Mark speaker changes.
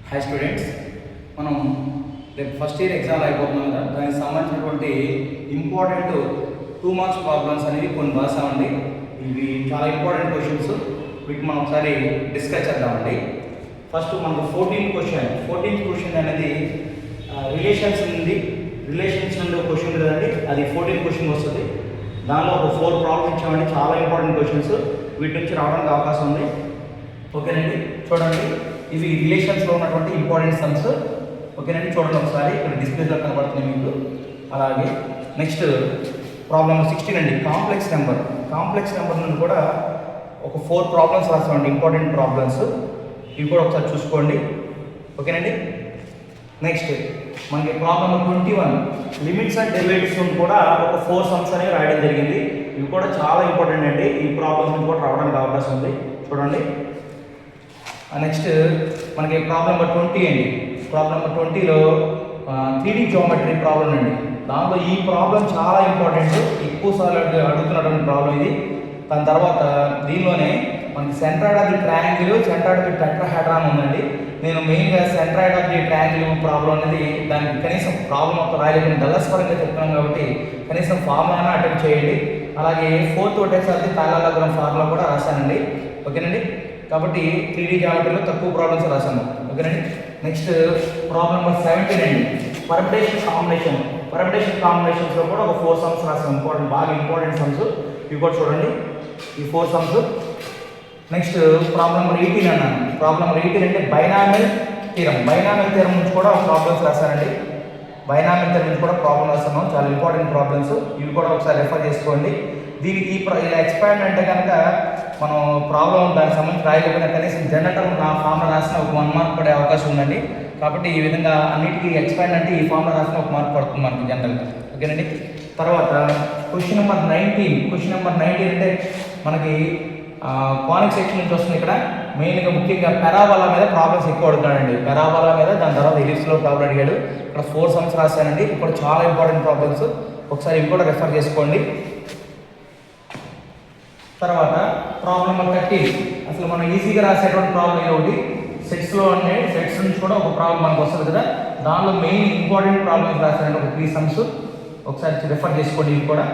Speaker 1: Hi students, మనం రేపు first year exam అయిపోతున్నాం కదా, దానికి సంబంధించినటువంటి ఇంపార్టెంట్ 2 మార్క్స్ ప్రాబ్లమ్స్ అనేవి కొన్ని రాసామండి. ఇవి చాలా ఇంపార్టెంట్ క్వశ్చన్స్. వీటిని మనం ఒకసారి డిస్కస్ చేద్దామండి. ఫస్ట్ మనకు 14th క్వశ్చన్ అనేది రిలేషన్స్ ఉంది. రిలేషన్స్ నుండి ఒక క్వశ్చన్ కదండి, అది 14th క్వశ్చన్ వస్తుంది. దానిలో ఒక 4 ప్రాబ్లమ్స్ ఇచ్చామండి, చాలా ఇంపార్టెంట్ క్వశ్చన్స్. వీటి నుంచి రావడానికి అవకాశం ఉంది. ఓకేనండి, చూడండి, ఇవి రిలేషన్స్లో ఉన్నటువంటి ఇంపార్టెంట్ సమ్స్. ఓకేనండి, చూడండి ఒకసారి, ఇక్కడ డిస్ప్లేలో కనబడుతుంది మీకు. అలాగే నెక్స్ట్ ప్రాబ్లమ్ 16 అండి, కాంప్లెక్స్ నెంబర్ నుండి కూడా ఒక 4 ప్రాబ్లమ్స్ రాస్తామండి, ఇంపార్టెంట్ ప్రాబ్లమ్స్. ఇవి కూడా ఒకసారి చూసుకోండి. ఓకేనండి, నెక్స్ట్ మనకి ప్రాబ్లమ్ 21 లిమిట్స్ అండ్ డెరివేటివ్స్ కూడా ఒక 4 సమ్స్ అనేవి రాయడం జరిగింది. ఇవి కూడా చాలా ఇంపార్టెంట్ అండి. ఈ ప్రాబ్లమ్స్ కూడా రావడానికి అవకాశం ఉంది, చూడండి. నెక్స్ట్ మనకి ప్రాబ్లం నెంబర్ 20 అండి. ప్రాబ్లం నెంబర్ 20లో 3D జియోమెట్రీ ప్రాబ్లం అండి. దాంట్లో ఈ ప్రాబ్లం చాలా ఇంపార్టెంట్, ఎక్కువసార్లు అడుగుతున్నటువంటి ప్రాబ్లం ఇది. దాని తర్వాత దీనిలోనే మనకి centroid of the triangle, centroid of the tetrahedron ఉందండి. నేను మెయిన్గా centroid of the triangle problem అనేది దానికి కనీసం ప్రాబ్లం ఒక రాయలేదని డల్లస్ పరంగా చెప్తున్నాం కాబట్టి కనీసం ఫార్ములానే అటెంప్ట్ చేయండి. అలాగే 4th ఒకటేసారి పారలెలోగ్రామ్ ఫార్ములా కూడా రాశానండి. ఓకేనండి, కాబట్టి 3D జియోమెట్రీలో తక్కువ ప్రాబ్లమ్స్ రాశాను. ఓకేనండి, నెక్స్ట్ ప్రాబ్లం నెంబర్ 17 అండి, పర్మిటేషన్ కాంబినేషన్స్లో కూడా ఒక 4 సమ్స్ రాశాను, బాగా ఇంపార్టెంట్ సమ్స్. ఇవి కూడా చూడండి, ఈ 4 సమ్స్. నెక్స్ట్ ప్రాబ్లం నెంబర్ 18 అన్నాను. ప్రాబ్లం నెంబర్ 18 అంటే బైనామియల్ థీరం నుంచి కూడా ఒక ప్రాబ్లమ్స్ రాశానండి. బైనామియల్ థీరం నుంచి కూడా ప్రాబ్లమ్ రాస్తాను, చాలా ఇంపార్టెంట్ ప్రాబ్లమ్స్. ఇవి కూడా ఒకసారి రెఫర్ చేసుకోండి. దీనికి ఇలా ఎక్స్పాండ్ అంటే కనుక మనం ప్రాబ్లం దానికి సంబంధించి రాయకపోయినా కనీసం జనరల్ నా ఫార్ములా రాసిన ఒక 1 మార్క్ పడే అవకాశం ఉందండి. కాబట్టి ఈ విధంగా అన్నిటికీ ఎక్స్పాండ్ అంటే ఈ ఫార్ములా రాసిన 1 మార్క్ పడుతుంది మనకి జనరల్గా. ఓకేనండి, తర్వాత క్వశ్చన్ నెంబర్ 19 అంటే మనకి కానిక్ సెక్షన్ నుంచి వస్తుంది. ఇక్కడ మెయిన్గా ముఖ్యంగా పెరాబోలా మీద ప్రాబ్లమ్స్ ఎక్కువ అడుగుతాడండి. పెరాబోలా మీద, దాని తర్వాత ఎలిప్స్లో ప్రాబ్లం అడిగాడు. ఇక్కడ 4 సమ్స్ రాశానండి. ఇక్కడ చాలా ఇంపార్టెంట్ ప్రాబ్లమ్స్, ఒకసారి ఇవి కూడా రెఫర్ చేసుకోండి. తర్వాత ప్రాబ్లం నెంబర్ 30 అసలు మనం ఈజీగా రాసేటువంటి ప్రాబ్లం ఒకటి. సెట్స్ నుంచి కూడా ఒక ప్రాబ్లం మనకు వస్తుంది కదా, దానిలో మెయిన్ ఇంపార్టెంట్ ప్రాబ్లమ్స్ రాశారండి, ఒక 3 సమ్స్. ఒకసారి రెఫర్ చేసుకోండి ఇవి కూడా.